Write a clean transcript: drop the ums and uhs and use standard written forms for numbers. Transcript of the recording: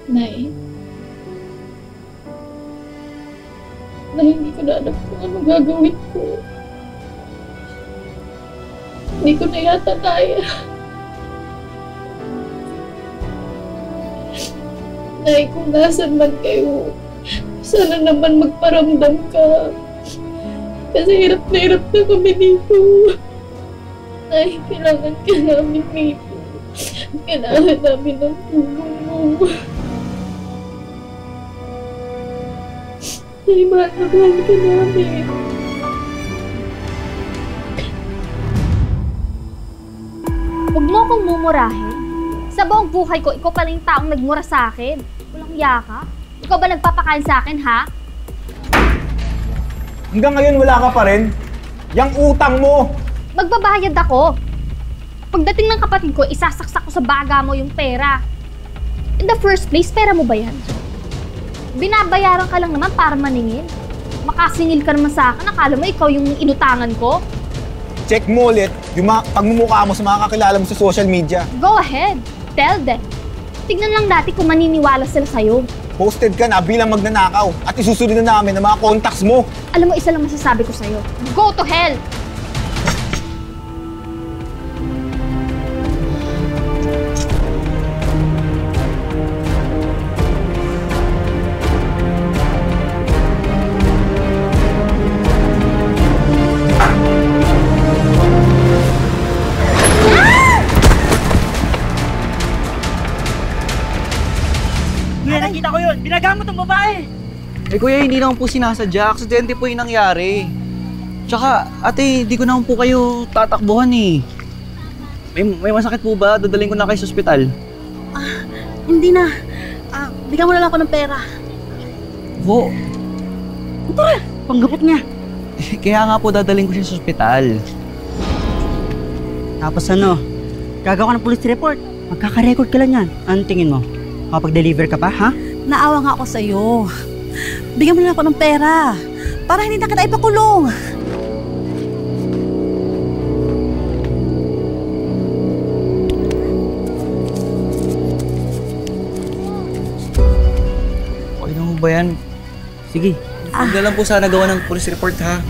Nay. Nay, hindi ko na alam kung ano gagawin ko. Hindi ko na yata kaya. Nay, kung nasan man kayo, sana naman magparamdam ka. Kasi hirap na kami dito. Nay, kailangan ka namin dito. Kailangan namin ng tulong mo. Nay, mahal ka namin. Huwag mo akong mumurahin. Sa buong buhay ko, ikaw pala yung taong nagmura sa akin. Walang yaka. Ikaw ba nagpapakain sa akin, ha? Hanggang ngayon wala ka pa rin? Yang utang mo! Magbabayad ako. Pagdating ng kapatid ko, isasaksak ko sa baga mo yung pera. In the first place, pera mo ba yan? Binabayaran ka lang naman para maningil. Makasingil ka naman sa akin, akala mo ikaw yung inutangan ko? Check mo ulit yung pagmumukha mo sa mga kakilala mo sa social media. Go ahead. Tell them. Tignan lang natin kung maniniwala sila sa'yo. Posted ka na bilang magnanakaw at isusunod na namin ang mga contacts mo. Alam mo, isa lang masasabi ko sa'yo. Go to hell! Kuya, nakita ko yun! Binagamot ang babae! Eh kuya, hindi naman po sinasadya. Aksidente po yung nangyari. Tsaka, ate, hindi ko naman po kayo tatakbuhan eh. May masakit po ba? Dadaling ko na kayo sa ospital. Hindi na. Bigyan mo na lang ako ng pera. Po, Tara! Panggamot niya. kaya nga po dadaling ko siya sa ospital. Tapos ano? Gagawa ka ng police report. Magkaka-record ka lang yan. Anong tingin mo? Kapag-deliver ka pa, ha? Naawa nga ako sa'yo. Bigyan mo na ako ng pera para hindi na kita ipakulong. Okay na mo ba yan? Sige, huwag na lang po sana gawa ng police report ha.